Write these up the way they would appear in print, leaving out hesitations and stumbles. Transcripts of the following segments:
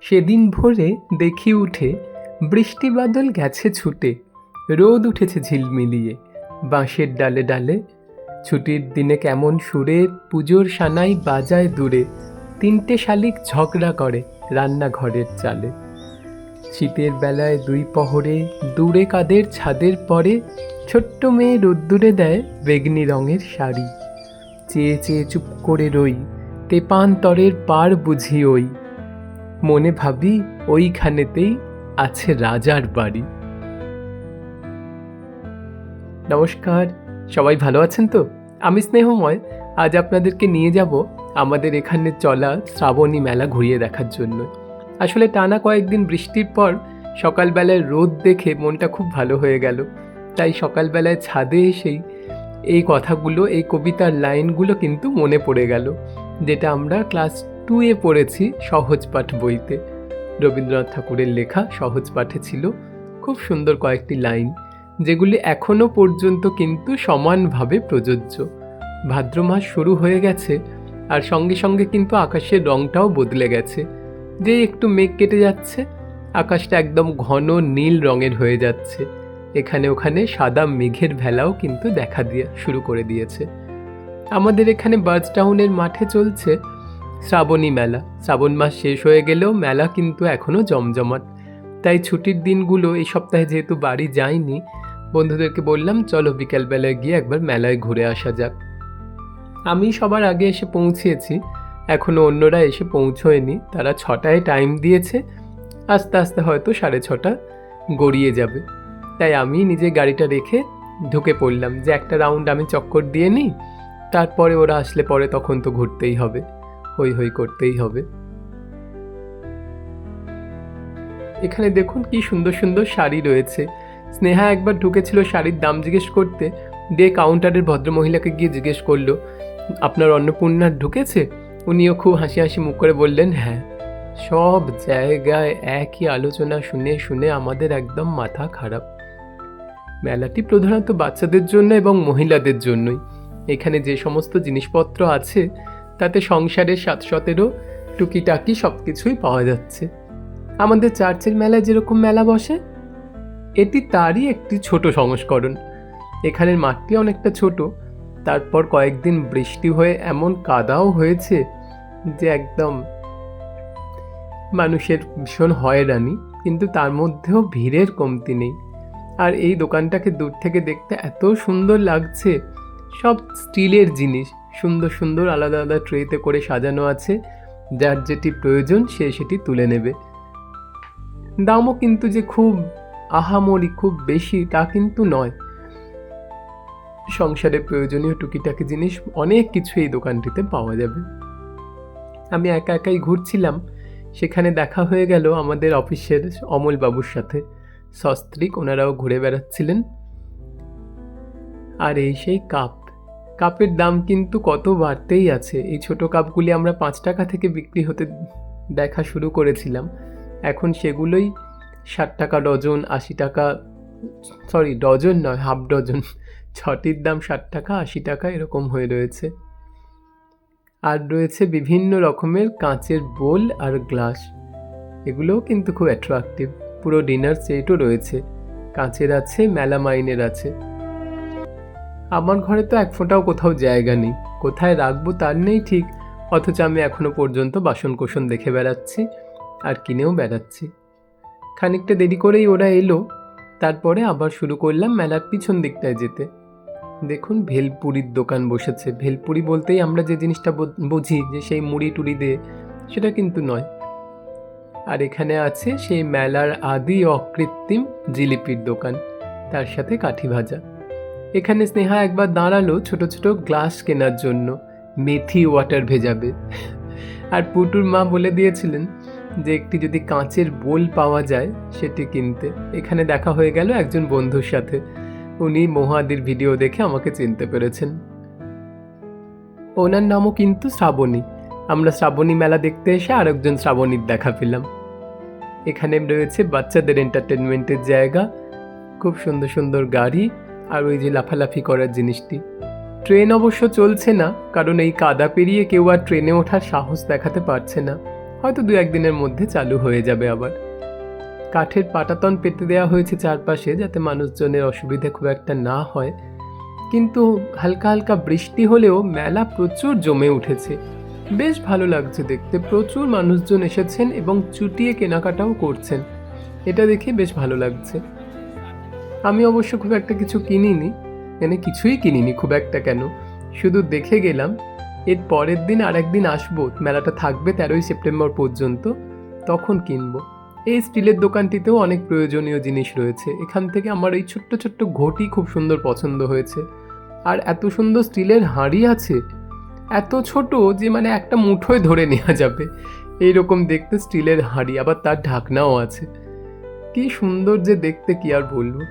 সেদিন ভোরে দেখি উঠে বৃষ্টি বাদল গেছে ছুটে, রোদ উঠেছে ঝিলমিলিয়ে বাঁশের ডালে ডালে। ছুটির দিনে কেমন সুরে পুজোর সানাই বাজায় দূরে, তিনটে শালিক ঝগড়া করে রান্নাঘরের চালে। শীতের বেলায় দুই পহরে দূরে কাদের ছাদের পরে, ছোট্ট মেয়ে রোদ্দুরে দেয় বেগনি রঙের শাড়ি। চেয়ে চেয়ে চুপ করে রই, তেপান্তরের পার বুঝি ওই, মনে ভাবি ওইখানেতেই আছে রাজার বাড়ি। নমস্কার, সবাই ভালো আছেন তো? আমি স্নেহময়। আজ আপনাদেরকে নিয়ে যাব আমাদের এখানে চলা শ্রাবণী মেলা ঘুরিয়ে দেখার জন্য। আসলে টানা কয়েকদিন বৃষ্টির পর সকালবেলায় রোদ দেখে মনটা খুব ভালো হয়ে গেল। তাই সকালবেলায় ছাদে এসেই এই কথাগুলো, এই কবিতার লাইনগুলো কিন্তু মনে পড়ে গেল, যেটা আমরা ক্লাস 2-এ পড়েছি সহজ পাঠ বইতে। রবীন্দ্রনাথ ঠাকুরের লেখা সহজ পাঠে ছিল খুব সুন্দর কয়েকটি লাইন, যেগুলি এখনও পর্যন্ত কিন্তু সমানভাবে প্রযোজ্য। ভাদ্র মাস শুরু হয়ে গেছে, আর সঙ্গে সঙ্গে কিন্তু আকাশের রঙটাও বদলে গেছে। যে একটু মেঘ কেটে যাচ্ছে, আকাশটা একদম ঘন নীল রঙের হয়ে যাচ্ছে। এখানে ওখানে সাদা মেঘের ভেলাও কিন্তু দেখা শুরু করে দিয়েছে। আমাদের এখানে বার্জটাউনের মাঠে চলছে শ্রাবণী মেলা। শ্রাবণ মাস শেষ হয়ে গেলেও মেলা কিন্তু এখনও জমজমাট। তাই ছুটির দিনগুলো এই সপ্তাহে যেহেতু বাড়ি যাইনি, বন্ধুদেরকে বললাম চলো বিকেলবেলায় গিয়ে একবার মেলায় ঘুরে আসা যাক। আমি সবার আগে এসে পৌঁছেছি, এখনও অন্যরা এসে পৌঁছয়নি। তারা 6টায় টাইম দিয়েছে, আস্তে আস্তে হয়তো 6:30 গড়িয়ে যাবে। তাই আমি নিজে গাড়িটা রেখে ঢুকে পড়লাম যে একটা রাউন্ড আমি চক্কর দিয়ে নিই, তারপরে ওরা আসলে পরে তখন তো ঘুরতেই হবে, হই হই করতেই হবে। এখানে দেখুন কি সুন্দর সুন্দর শাড়ি রয়েছে। স্নেহা একবার ঢুকেছিল শাড়ির দাম জিজ্ঞেস করতে, দিয়ে কাউন্টারের ভদ্রমহিলাকে গিয়ে জিজ্ঞেস করলো, আপনার অন্নপূর্ণা ঢুকেছে? উনিও খুব হাসি হাসি মুখ করে বললেন হ্যাঁ। সব জায়গায় একই আলোচনা শুনে শুনে আমাদের একদম মাথা খারাপ। মেলাটি প্রধানত বাচ্চাদের জন্য এবং মহিলাদের জন্যই। এখানে যে সমস্ত জিনিসপত্র আছে তাতে সংসারের 7-17 টুকিটাকি সব কিছুই পাওয়া যাচ্ছে। আমাদের চার্চের মেলায় যেরকম মেলা বসে, এটি তারই একটি ছোট সংস্করণ। এখানের মাঠটি অনেকটা ছোট, তারপর কয়েকদিন বৃষ্টি হয়ে এমন কাদাও হয়েছে যে একদম মানুষের ভীষণ হয়রানি, কিন্তু তার মধ্যেও ভিড়ের কমতি নেই। আর এই দোকানটাকে দূর থেকে দেখতে এত সুন্দর লাগছে। সব স্টিলের জিনিস সুন্দর সুন্দর আলাদা আলাদা ট্রেতে করে সাজানো আছে, যার যেটি প্রয়োজন সে সেটি তুলে নেবে। দামও কিন্তু যে খুব আহামরি খুব বেশি তা কিন্তু নয়। সংসারে প্রয়োজনীয় টুকিটাকি জিনিস অনেক কিছু এই দোকানটিতে পাওয়া যাবে। আমি একা একাই ঘুরছিলাম, সেখানে দেখা হয়ে গেল আমাদের অফিসের অমল বাবুর সাথে। সস্ত্রীক ওনারাও ঘুরে বেড়াচ্ছিলেন। আর এই সেই কাপের দাম কিন্তু কত বাড়তেই আছে। এই ছোট কাপগুলি আমরা 5 টাকা থেকে বিক্রি হতে দেখা শুরু করেছিলাম, এখন সেগুলোই 60 টাকা ডজন, 80 টাকা, সরি ডজন নয়, হাফ ডজন, 6টির দাম 60 টাকা 80 টাকা এরকম হয়ে রয়েছে। আর রয়েছে বিভিন্ন রকমের কাঁচের বোল আর গ্লাস, এগুলোও কিন্তু খুব অ্যাট্রাকটিভ। পুরো ডিনার সেটও রয়েছে, কাঁচের আছে, মেলামাইনের আছে। আমার ঘরে তো এক ফোঁটাও কোথাও জায়গা নেই, কোথায় রাখবো তার নেই ঠিক, অথচ আমি এখনো পর্যন্ত বাসনকোসন দেখে বেড়াচ্ছি আর কিনেও বেড়াচ্ছি। খানিকটা দেরি করেই ওরা এলো, তারপরে আবার শুরু করলাম মেলার পিছন দিকটায় যেতে। দেখুন ভেলপুরির দোকান বসেছে। ভেলপুরি বলতেই আমরা যে জিনিসটা বুঝি যে সেই মুড়ি টুড়ি দিয়ে, সেটা কিন্তু নয়। আর এখানে আছে সেই মেলার আদি অকৃত্রিম জিলিপির দোকান, তার সাথে কাঠি ভাজা। এখানে স্নেহা একবার দাঁড়ালো ছোট ছোট গ্লাস কেনার জন্য, মেথি ওয়াটার ভেজাবে। আর পুটুর মা বলে দিয়েছিলেন যে একটি যদি কাঁচের বোল পাওয়া যায় সেটি কিনতে। এখানে দেখা হয়ে গেল একজন বন্ধুর সাথে, উনি মহাদির ভিডিও দেখে আমাকে চিনতে পেরেছেন। ওনার নামও কিন্তু শ্রাবণী। আমরা শ্রাবণী মেলা দেখতে এসে আরেকজন শ্রাবণীর দেখা পেলাম। এখানে রয়েছে বাচ্চাদের এন্টারটেনমেন্টের জায়গা, খুব সুন্দর সুন্দর গাড়ি, আর ওই যে লাফালাফি করার জিনিসটি। ট্রেন অবশ্য চলছে না, কারণ এই কাদা পেরিয়ে কেউ আর ট্রেনে ওঠার সাহস দেখাতে পারছে না। হয়তো 2-1 দিনের মধ্যে চালু হয়ে যাবে আবার। কাঠের পাটাতন পেতে দেওয়া হয়েছে চারপাশে, যাতে মানুষজনের অসুবিধা খুব একটা না হয়। কিন্তু হালকা হালকা বৃষ্টি হলেও মেলা প্রচুর জমে উঠেছে। বেশ ভালো লাগছে দেখতে, প্রচুর মানুষজন এসেছেন এবং চুটিয়ে কেনাকাটাও করছেন। এটা দেখে বেশ ভালো লাগছে। আমি অবশ্য খুব একটা কিছু কিনিনি, কিছুই কিনিনি খুব একটা, কেন শুধু দেখে গেলাম। এর পরের দিন আর একদিন আসবো, মেলাটা থাকবে 13ই সেপ্টেম্বর পর্যন্ত, তখন কিনবো। এই স্টিলের দোকানটিতেও অনেক প্রয়োজনীয় জিনিস রয়েছে। এখান থেকে আমার এই ছোট্ট ছোট্ট ঘটি খুব সুন্দর পছন্দ হয়েছে। আর এত সুন্দর স্টিলের হাঁড়ি আছে, এত ছোট যে একটা মুঠোয় ধরে নেওয়া যাবে এইরকম দেখতে স্টিলের হাঁড়ি, আবার তার ঢাকনাও আছে। কি সুন্দর যে দেখতে, কি আর বলবো।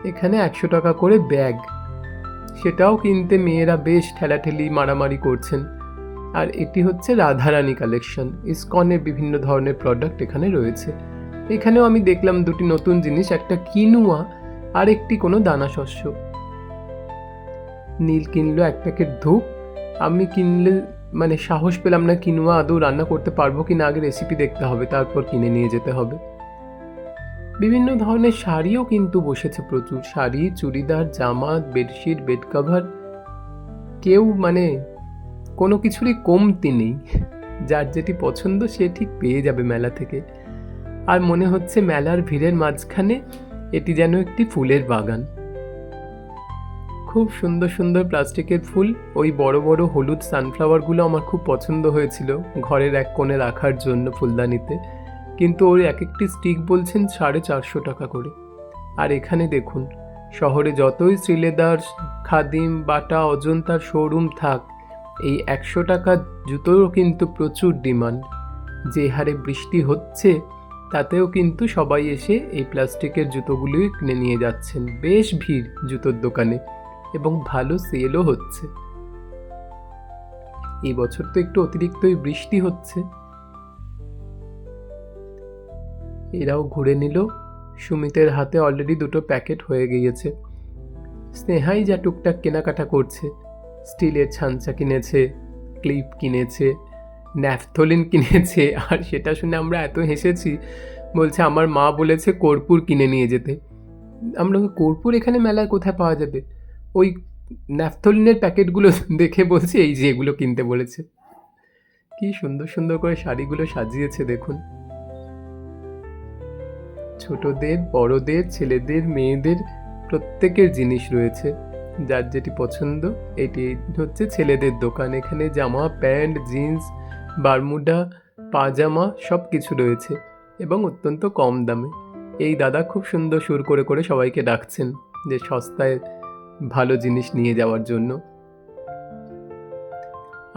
এখানে 100 টাকা করে ব্যাগ, সেটাও কিনতে মেয়েরা বেশ ঠেলাঠেলি মারামারি করছেন। আর এটি হচ্ছে রাধারানী কালেকশন, ইসকনের বিভিন্ন ধরনের প্রোডাক্ট এখানে রয়েছে। এখানেও আমি দেখলাম দুটি নতুন জিনিস, একটা কিনুয়া আর একটি কোনো দানা শস্য। নীল কিনলো 1 প্যাকেট ধূপ। আমি কিনলে সাহস পেলাম না কিনুয়া আদৌ রান্না করতে পারবো কিনা, আগে রেসিপি দেখতে হবে, তারপর কিনে নিয়ে যেতে হবে। বিভিন্ন ধরনের শাড়িও কিন্তু বসেছে, প্রচুর শাড়ি, চুড়িদার, জামা, বেডশিট, বেড কভার। কেউ কোনো কিছুরই কমতি নেই। যার যেটি পছন্দ সে ঠিক পেয়ে যাবে মেলা থেকে। আর মনে হচ্ছে মেলার ভিড়ের মাঝখানে এটি যেন একটি ফুলের বাগান। খুব সুন্দর সুন্দর প্লাস্টিকের ফুল, ওই বড় বড় হলুদ সানফ্লাওয়ারগুলো আমার খুব পছন্দ হয়েছিল ঘরের এক কোণে রাখার জন্য ফুলদানিতে, কিন্তু ওর এক একটি স্টিক বলছেন 450 টাকা করে। আর এখানে দেখুন, শহরে যতই শ্রীলেদার, খাদিম, বাটা, অজন্তার শোরুম থাক, এই 100 টাকার জুতোরও কিন্তু প্রচুর ডিমান্ড। যে হারে বৃষ্টি হচ্ছে তাতেও কিন্তু সবাই এসে এই প্লাস্টিকের জুতোগুলোই কিনে নিয়ে যাচ্ছেন। বেশ ভিড় জুতোর দোকানে এবং ভালো সেলও হচ্ছে। এই বছর তো একটু অতিরিক্তই বৃষ্টি হচ্ছে। এরাও ঘুরে নিল। সুমিতের হাতে অলরেডি 2টো প্যাকেট হয়ে গিয়েছে। স্নেহাই যা টুকটাক কেনাকাটা করছে, স্টিলের ছাঁচা কিনেছে, ক্লিপ কিনেছে, ন্যাফথলিন কিনেছে। আর সেটা শুনে আমরা এত হেসেছি, বলছে আমার মা বলেছে কর্পূর কিনে নিয়ে যেতে। আমরা কর্পূর এখানে মেলায় কোথায় পাওয়া যাবে? ওই ন্যাফথলিনের প্যাকেটগুলো দেখে বলছি এই যে এগুলো কিনতে বলেছে। কি সুন্দর সুন্দর করে শাড়িগুলো সাজিয়েছে দেখুন। ছোটদের, বড়দের, ছেলেদের, মেয়েদের প্রত্যেকের জিনিস রয়েছে, যার যেটি পছন্দ। এটি হচ্ছে ছেলেদের দোকান। এখানে জামা, প্যান্ট, জিন্স, বারমুডা, পাজামা সব কিছু রয়েছে এবং অত্যন্ত কম দামে। এই দাদা খুব সুন্দর সুর করে করে সবাইকে ডাকছেন যে সস্তায় ভালো জিনিস নিয়ে যাওয়ার জন্য।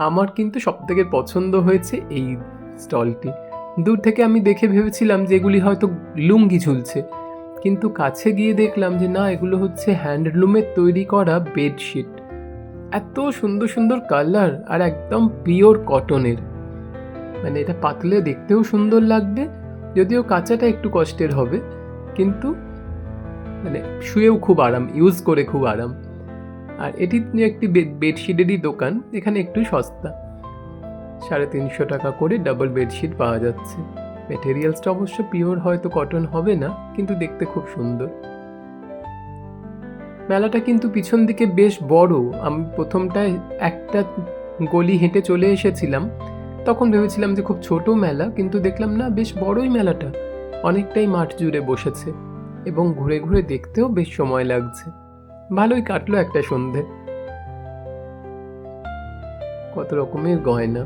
আমার কিন্তু সবথেকে পছন্দ হয়েছে এই স্টলটি। দূর থেকে আমি দেখে ভেবেছিলাম যে এগুলি হয়তো লুঙ্গি ঝুলছে, কিন্তু কাছে গিয়ে দেখলাম যে না, এগুলো হচ্ছে হ্যান্ডলুমের তৈরি করা বেডশিট। এত সুন্দর সুন্দর কালার আর একদম পিওর কটনের। এটা পাতলে দেখতেও সুন্দর লাগবে, যদিও কাঁচাটা একটু কষ্টের হবে, কিন্তু শুয়েও খুব আরাম, ইউজ করে খুব আরাম। আর এটি একটি বেডশিটেরই দোকান। এখানে একটু সস্তা, 350 টাকা করে ডাবল বেডশিট পাওয়া যাচ্ছে। মেটেরিয়ালসটা অবশ্য পিওর, হয়তো কটন হবে না, কিন্তু দেখতে খুব সুন্দর। মেলাটা কিন্তু পিছন দিকে বেশ বড়। আমি প্রথমটায় একটা গলি হেঁটে চলে এসেছিলাম, তখন ভেবেছিলাম যে খুব ছোট মেলা, কিন্তু দেখলাম না, বেশ বড়ই মেলাটা। অনেকটাই মাঠ জুড়ে বসেছে এবং ঘুরে ঘুরে দেখতেও বেশ সময় লাগছে। ভালোই কাটলো একটা সন্ধে। কত রকমের গয়না।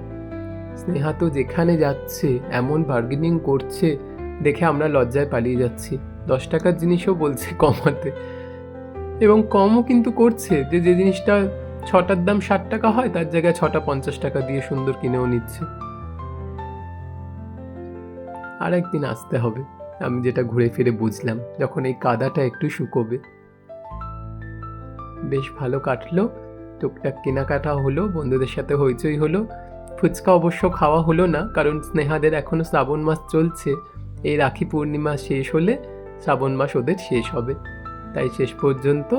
স্নেহা তো যেখানে যাচ্ছে এমন বার্গেনিং করছে, দেখে আমরা লজ্জায় পালিয়ে যাচ্ছি। 10 টাকার জিনিসও বলছে কমাতে, এবং কমও কিন্তু করছে। যে জিনিসটা 6টার দাম 60 টাকা হয়, তার জায়গায় 6টা 50 টাকা দিয়ে সুন্দর কিনেও নিচ্ছে। আর একদিন আসতে হবে, আমি যেটা ঘুরে ফিরে বুঝলাম, যখন এই কাদাটা একটু শুকোবে। বেশ ভালো কাটলো, টুকটাক কেনাকাটা হলো, বন্ধুদের সাথে হইচই হলো। ফুচকা অবশ্য খাওয়া হলো না, কারণ স্নেহাদের এখনও শ্রাবণ মাস চলছে। এই রাখি পূর্ণিমা শেষ হলে শ্রাবণ মাস ওদের শেষ হবে, তাই শেষ পর্যন্ত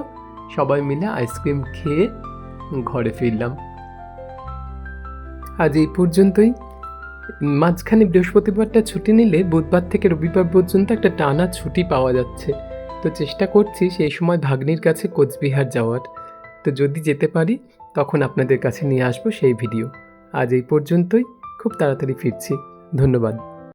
সবাই মিলে আইসক্রিম খেয়ে ঘরে ফিরলাম। আজ এই পর্যন্তই। মাঝখানে বৃহস্পতিবারটা ছুটি নিলে বুধবার থেকে রবিবার পর্যন্ত একটা টানা ছুটি পাওয়া যাচ্ছে। তো চেষ্টা করছি সেই সময় ভাগ্নির কাছে কোচবিহার যাওয়ার। তো যদি যেতে পারি তখন আপনাদের কাছে নিয়ে আসবো সেই ভিডিও। আজ এই পর্যন্তই, খুব তাড়াতাড়ি ফিরছি। ধন্যবাদ।